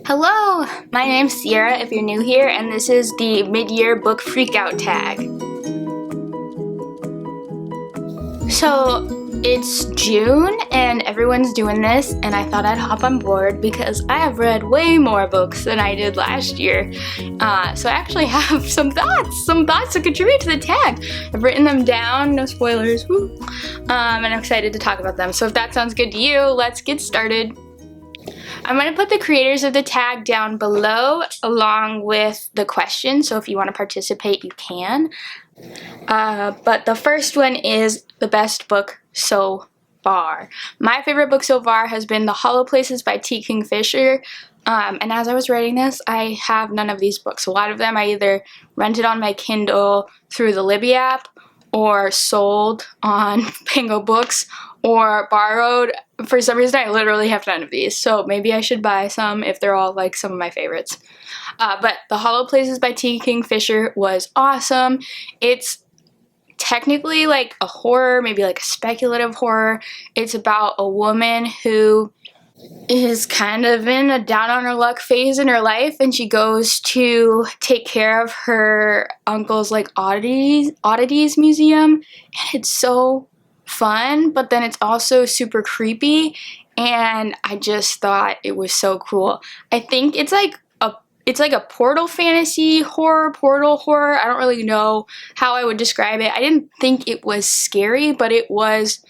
Hello, my name's Sierra if you're new here, and this is the mid-year book freakout tag. So it's June and everyone's doing this, and I thought I'd hop on board because I have read way more books than I did last year. So I actually have some thoughts to contribute to the tag. I've written them down, no spoilers, woo. And I'm excited to talk about them. So if that sounds good to you, let's get started. I'm going to put the creators of the tag down below along with the question, so if you want to participate, you can. But the first one is the best book so far. My favorite book so far has been The Hollow Places by T. Kingfisher. And as I was writing this, I have none of these books. A lot of them I either rented on my Kindle through the Libby app, or sold on Pango Books, or borrowed. For some reason, I literally have none of these, so maybe I should buy some if they're all like some of my favorites. But The Hollow Places by T. Kingfisher was awesome. It's technically like a horror, maybe like a speculative horror. It's about a woman who is kind of in a down on her luck phase in her life, and she goes to take care of her uncle's like oddities museum, and it's so fun, but then it's also super creepy, and I just thought it was so cool. I think it's like a portal fantasy horror, portal horror. I don't really know how I would describe it. I didn't think it was scary, but it was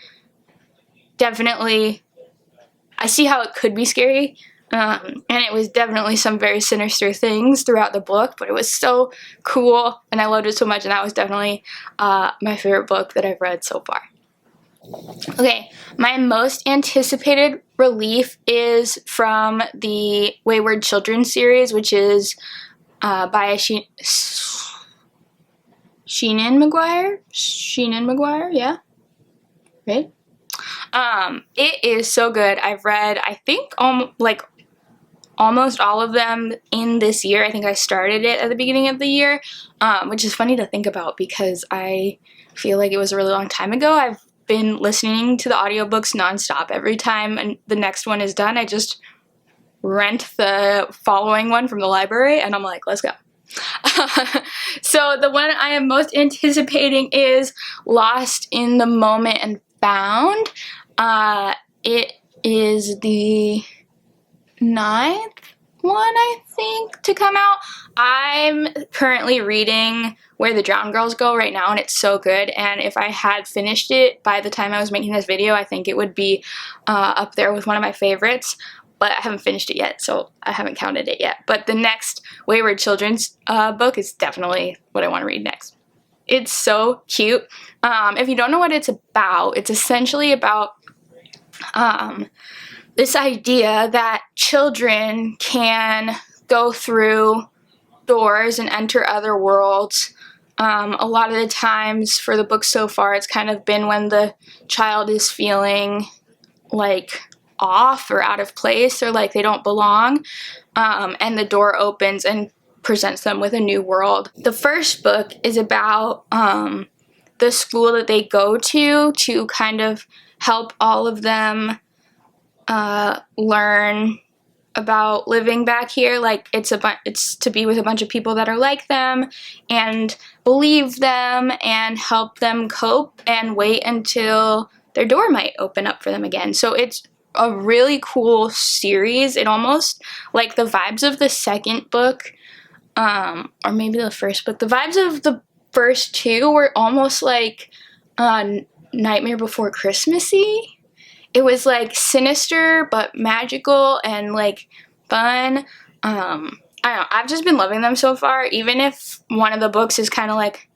definitely, I see how it could be scary, and it was definitely some very sinister things throughout the book, but it was so cool, and I loved it so much, and that was definitely my favorite book that I've read so far. Okay, my most anticipated relief is from the Wayward Children series, which is by Sheenan Maguire, yeah, right? It is so good. I've read, I think, almost all of them in this year. I think I started it at the beginning of the year, which is funny to think about because I feel like it was a really long time ago. I've been listening to the audiobooks nonstop. Every time the next one is done, I just rent the following one from the library, and I'm like, let's go. So the one I am most anticipating is Lost in the Moment and Found. It is the 9th one, I think, to come out. I'm currently reading Where the Drowned Girls Go right now, and it's so good, and if I had finished it by the time I was making this video, I think it would be up there with one of my favorites, but I haven't finished it yet, so I haven't counted it yet. But the next Wayward Children's book is definitely what I want to read next. It's so cute. If you don't know what it's essentially about this idea that children can go through doors and enter other worlds. A lot of the times for the book so far, it's kind of been when the child is feeling like off or out of place or like they don't belong, and the door opens and presents them with a new world. The first book is about the school that they go to kind of help all of them learn about living back here. Like it's to be with a bunch of people that are like them and believe them and help them cope and wait until their door might open up for them again. So it's a really cool series. It almost, like the vibes of the second book, or maybe the first book, the vibes of the first two were almost like Nightmare Before Christmassy. It was like sinister but magical and like fun. I don't know, I've just been loving them so far. Even if one of the books is kind of like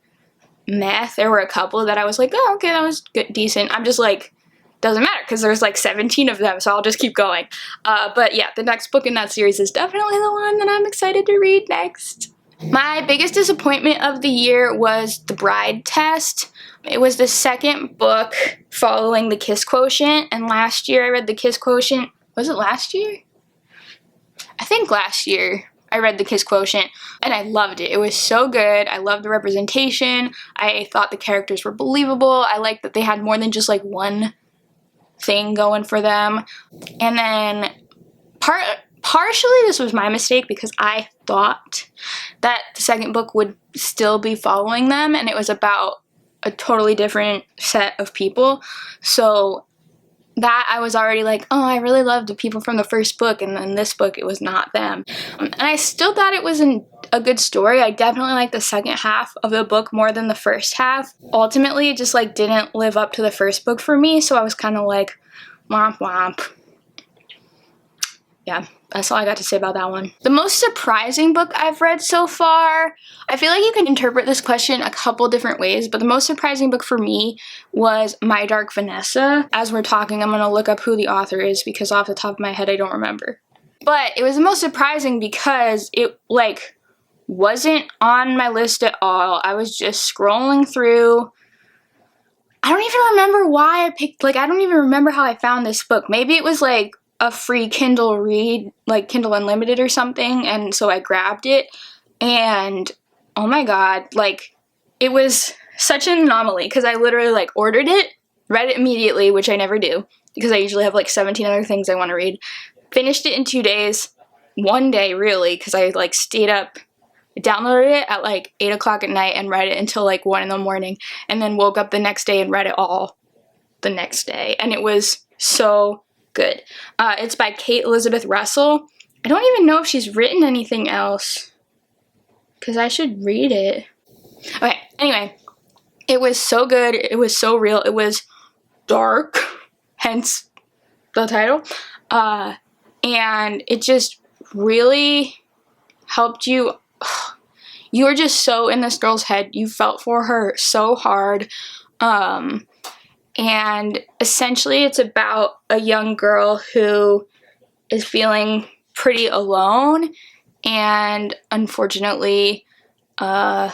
meh, there were a couple that I was like, oh, okay, that was good, decent. I'm just like, doesn't matter because there's like 17 of them, so I'll just keep going. But yeah, the next book in that series is definitely the one that I'm excited to read next. My biggest disappointment of the year was The Bride Test. It was the second book following The Kiss Quotient, and last year I read The Kiss Quotient. Was it last year? I think last year I read The Kiss Quotient, and I loved it. It was so good. I loved the representation. I thought the characters were believable. I liked that they had more than just like one thing going for them. And then partially this was my mistake because I thought that the second book would still be following them, and it was about a totally different set of people. So that I was already like, oh, I really loved the people from the first book, and then this book, it was not them. And I still thought it was a good story. I definitely liked the second half of the book more than the first half. Ultimately, it just like didn't live up to the first book for me, so I was kind of like, womp womp. Yeah, that's all I got to say about that one. The most surprising book I've read so far, I feel like you can interpret this question a couple different ways, but the most surprising book for me was My Dark Vanessa. As we're talking, I'm going to look up who the author is because off the top of my head, I don't remember. But it was the most surprising because it, like, wasn't on my list at all. I was just scrolling through. I don't even remember why I picked, like, I don't even remember how I found this book. Maybe it was, like, a free Kindle read, like Kindle Unlimited or something, and so I grabbed it, and oh my god, like, it was such an anomaly, because I literally, like, ordered it, read it immediately, which I never do, because I usually have, like, 17 other things I want to read, finished it in 2 days, 1 day, really, because I, like, stayed up, downloaded it at, like, 8 o'clock at night, and read it until, like, 1 in the morning, and then woke up the next day and read it all the next day, and it was so good. It's by Kate Elizabeth Russell. I don't even know if she's written anything else, because I should read it. Okay, anyway, it was so good. It was so real. It was dark, hence the title. And it just really helped you. You were just so in this girl's head. You felt for her so hard. And essentially it's about a young girl who is feeling pretty alone, and unfortunately her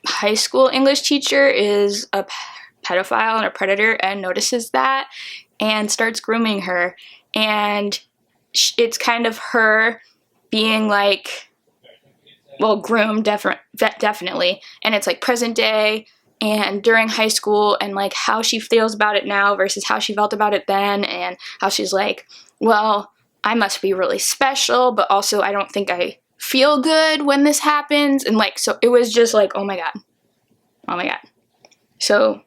high school English teacher is a pedophile and a predator and notices that and starts grooming her, and it's kind of her being like, well, groomed definitely, and it's like present day and during high school, and like how she feels about it now versus how she felt about it then, and how she's like, well, I must be really special, but also I don't think I feel good when this happens, and like, so it was just like, oh my god. So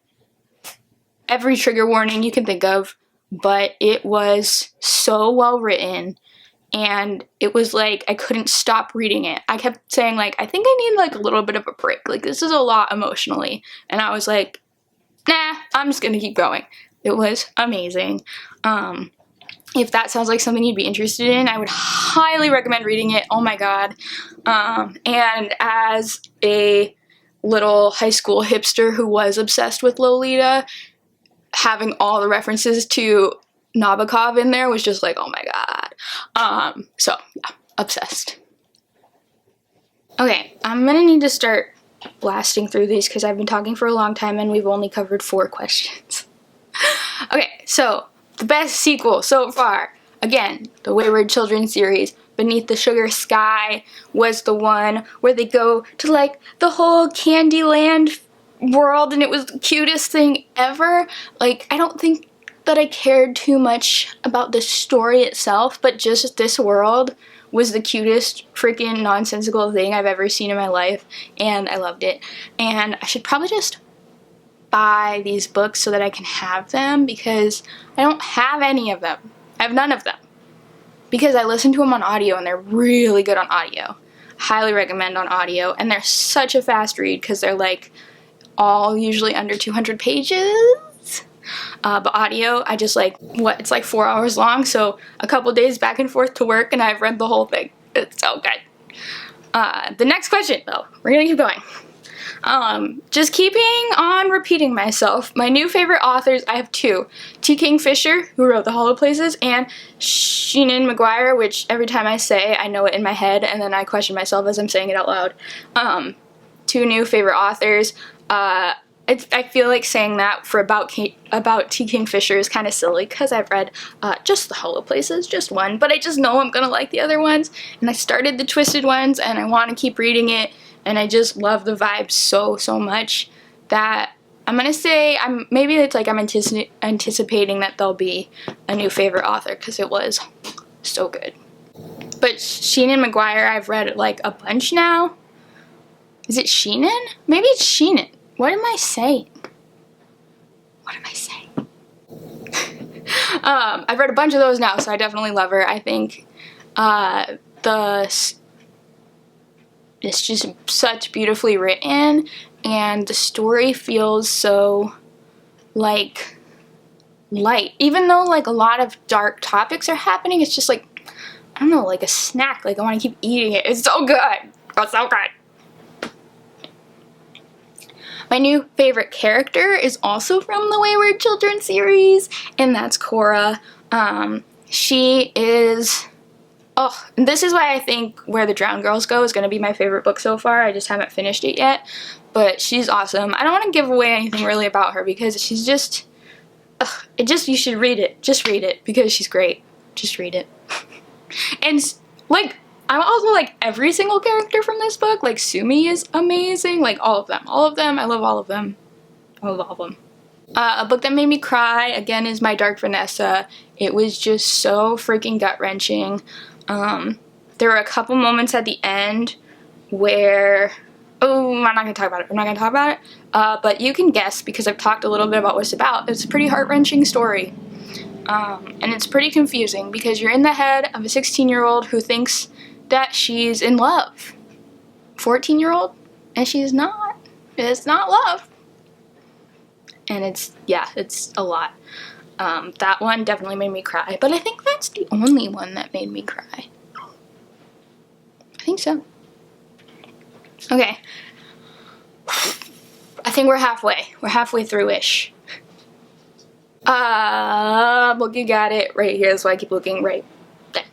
every trigger warning you can think of, but it was so well written. And it was like, I couldn't stop reading it. I kept saying, like, I think I need, like, a little bit of a break. Like, this is a lot emotionally. And I was like, nah, I'm just gonna keep going. It was amazing. If that sounds like something you'd be interested in, I would highly recommend reading it. Oh my god. And as a little high school hipster who was obsessed with Lolita, having all the references to Nabokov in there was just like, oh my god. So yeah, obsessed. Okay, I'm gonna need to start blasting through these because I've been talking for a long time and we've only covered 4 questions. Okay, so the best sequel so far, again, the Wayward Children series, Beneath the Sugar Sky was the one where they go to like the whole Candyland world, and it was the cutest thing ever. Like, I don't think that I cared too much about the story itself, but just this world was the cutest freaking nonsensical thing I've ever seen in my life, and I loved it. And I should probably just buy these books so that I can have them, because I don't have any of them. I have none of them. Because I listen to them on audio, and they're really good on audio. Highly recommend on audio, and they're such a fast read because they're like all usually under 200 pages. But audio, I just like, it's like 4 hours long, so a couple days back and forth to work and I've read the whole thing. It's so good. The next question, though, we're gonna keep going. Just keeping on repeating myself, my new favorite authors, I have 2. T. Kingfisher, who wrote The Hollow Places, and Seanan McGuire, which every time I say, I know it in my head, and then I question myself as I'm saying it out loud. 2 new favorite authors. I feel like saying that for about T. Kingfisher is kind of silly because I've read just The Hollow Places, just one, but I just know I'm going to like the other ones, and I started the Twisted ones, and I want to keep reading it, and I just love the vibe so much that I'm gonna say maybe it's like I'm anticipating that there'll be a new favorite author because it was so good. But Sheenan McGuire, I've read like a bunch now. Is it Sheenan? Maybe it's Sheenan. What am I saying? What am I saying? I've read a bunch of those now, so I definitely love her. I think it's just such beautifully written, and the story feels so like light. Even though like a lot of dark topics are happening, it's just like, I don't know, like a snack. Like I want to keep eating it. It's so good. It's so good. My new favorite character is also from the Wayward Children series, and that's Cora. She is, and this is why I think Where the Drowned Girls Go is going to be my favorite book so far. I just haven't finished it yet, but she's awesome. I don't want to give away anything really about her because she's just, you should read it. Just read it because she's great. Just read it. And like, I'm also like every single character from this book. Like Sumi is amazing. Like all of them. I love all of them. I love all of them. A book that made me cry again is My Dark Vanessa. It was just so freaking gut-wrenching. There were a couple moments at the end where, I'm not gonna talk about it. But you can guess because I've talked a little bit about what it's about. It's a pretty heart-wrenching story. And it's pretty confusing because you're in the head of a 16-year-old who thinks that she's in love. 14-year-old, and she's not. It's not love. And it's a lot. That one definitely made me cry, but I think that's the only one that made me cry. I think so. Okay. I think we're halfway. We're halfway through-ish. Look, you got it right here. That's why I keep looking right there.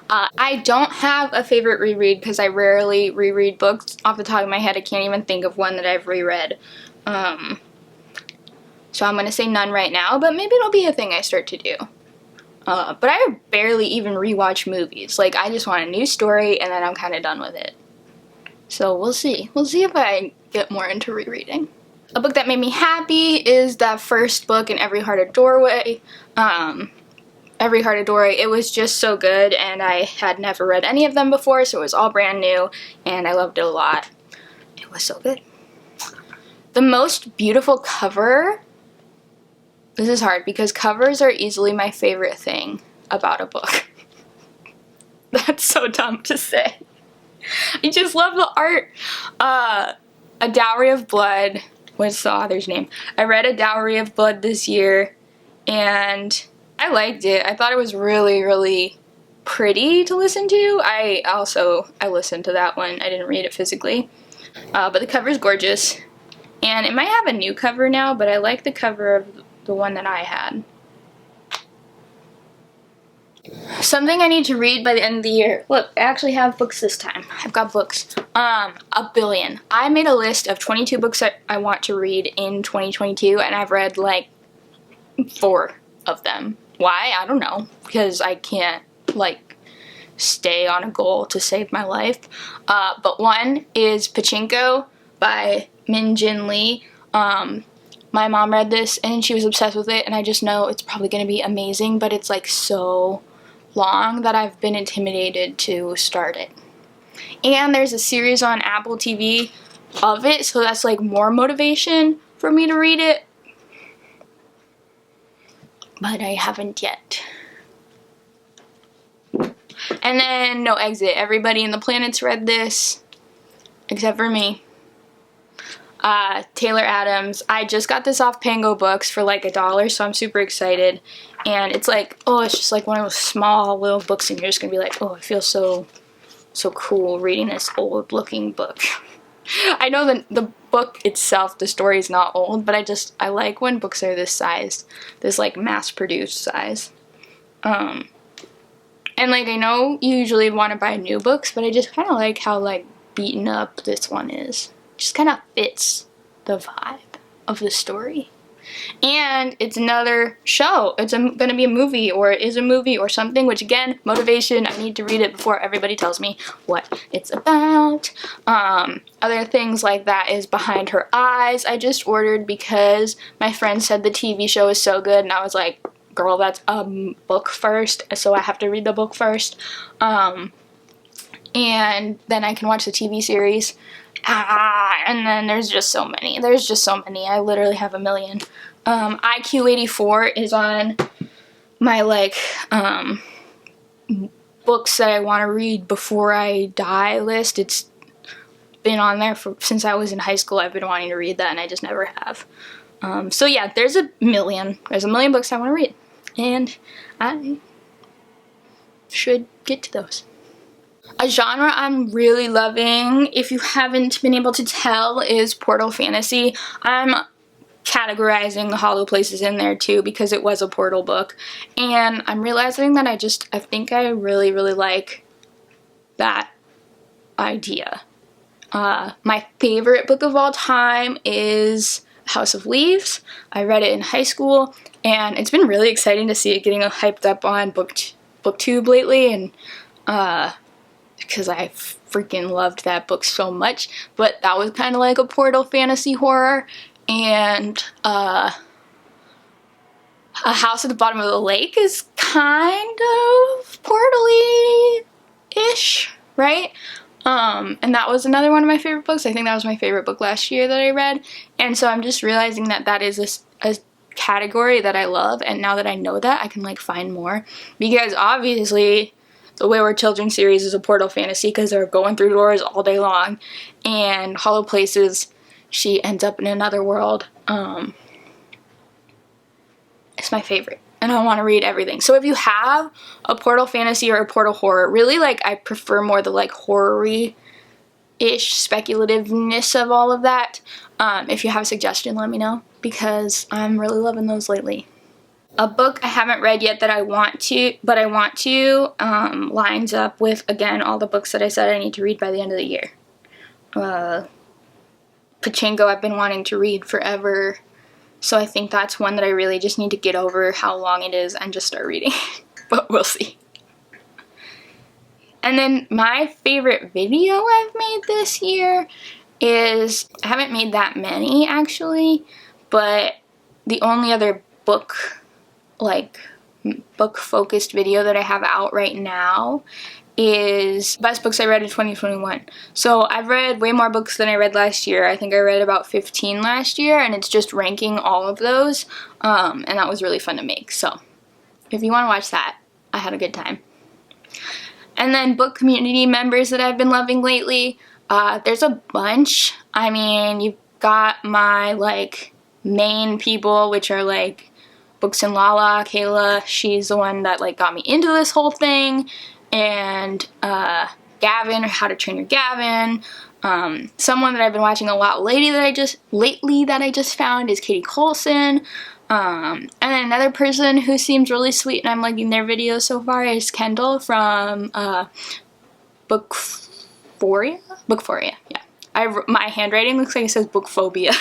I don't have a favorite reread because I rarely reread books. Off the top of my head, I can't even think of one that I've reread. So I'm going to say none right now, but maybe it'll be a thing I start to do. But I barely even rewatch movies. Like, I just want a new story, and then I'm kind of done with it. So we'll see. We'll see if I get more into rereading. A book that made me happy is that first book in Every Heart a Doorway. Every Heart a Doorway, it was just so good, and I had never read any of them before, so it was all brand new, and I loved it a lot. It was so good. The most beautiful cover. This is hard because covers are easily my favorite thing about a book. That's so dumb to say. I just love the art. A Dowry of Blood. What's the author's name? I read A Dowry of Blood this year, and I liked it. I thought it was really, really pretty to listen to. I listened to that one. I didn't read it physically. But the cover is gorgeous. And it might have a new cover now, but I like the cover of the one that I had. Something I need to read by the end of the year. Look, I actually have books this time. I've got books. A billion. I made a list of 22 books that I want to read in 2022, and I've read like 4 of them. Why? I don't know. Because I can't like stay on a goal to save my life. But one is Pachinko by Min Jin Lee. My mom read this and she was obsessed with it, and I just know it's probably going to be amazing, but it's like so long that I've been intimidated to start it. And there's a series on Apple TV of it, so that's like more motivation for me to read it. But I haven't yet. And then No Exit. Everybody in the planet's read this, except for me. Taylor Adams. I just got this off Pango Books for like $1, so I'm super excited. And it's like, it's just like one of those small little books, and you're just gonna be like, I feel so cool reading this old looking book. I know that the book itself, the story is not old, but I like when books are this size, this like mass-produced size. And like, I know you usually want to buy new books, but I just kind of like how like beaten up this one is. Just kind of fits the vibe of the story. And it's another show. It's gonna be a movie, or it is a movie or something, which again, motivation. I need to read it before everybody tells me what it's about. Other things like that is Behind Her Eyes. I just ordered because my friend said the TV show is so good, and I was like, girl, that's a book first, so I have to read the book first. And then I can watch the TV series. And then there's just so many. There's just so many. I literally have a million. IQ 84 is on my, like, books that I want to read before I die list. It's been on there since I was in high school. I've been wanting to read that, and I just never have. So yeah, there's a million. There's a million books I want to read. And I should get to those. A genre I'm really loving, if you haven't been able to tell, is Portal Fantasy. I'm categorizing Hollow Places in there too because it was a Portal book. And I'm realizing that I think I really, really like that idea. My favorite book of all time is House of Leaves. I read it in high school, and it's been really exciting to see it getting hyped up on BookTube lately, and because I freaking loved that book so much. But that was kind of like a Portal fantasy horror. And A House at the Bottom of the Lake is kind of Portal-y-ish, right? And that was another one of my favorite books. I think that was my favorite book last year that I read. And so I'm just realizing that that is a category that I love. And now that I know that, I can, like, find more. Because obviously the Wayward Children series is a Portal fantasy because they're going through doors all day long. And Hollow Places, she ends up in another world. It's my favorite, and I want to read everything. So if you have a Portal fantasy or a Portal horror, really, like, I prefer more the, like, horror-y-ish speculativeness of all of that. If you have a suggestion, let me know, because I'm really loving those lately. A book I haven't read yet that I want to, lines up with, again, all the books that I said I need to read by the end of the year. Pachinko I've been wanting to read forever, so I think that's one that I really just need to get over how long it is and just start reading. But we'll see. And then my favorite video I've made this year is, I haven't made that many actually, but the only other book focused video that I have out right now is Best Books I Read in 2021. So I've read way more books than I read last year. I think I read about 15 last year, and it's just ranking all of those, and that was really fun to make. So if you want to watch that, I had a good time. And then book community members that I've been loving lately, there's a bunch. I mean, you've got my, like, main people, which are, like, Books and Lala, Kayla. She's the one that, like, got me into this whole thing. And Gavin, or How to Train Your Gavin. Someone that I've been watching a lot lately that I just found is Katie Coulson. And then another person who seems really sweet and I'm liking their videos so far is Kendall from Bookphoria? Bookphoria, yeah. My handwriting looks like it says Bookphobia.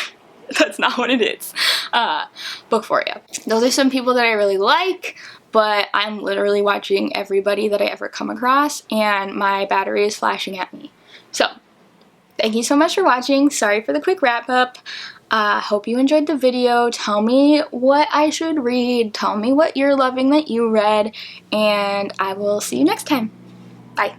That's not what it is. Bookphoria. Those are some people that I really like, but I'm literally watching everybody that I ever come across, and my battery is flashing at me. So, thank you so much for watching. Sorry for the quick wrap up. Hope you enjoyed the video. Tell me what I should read. Tell me what you're loving that you read, and I will see you next time. Bye.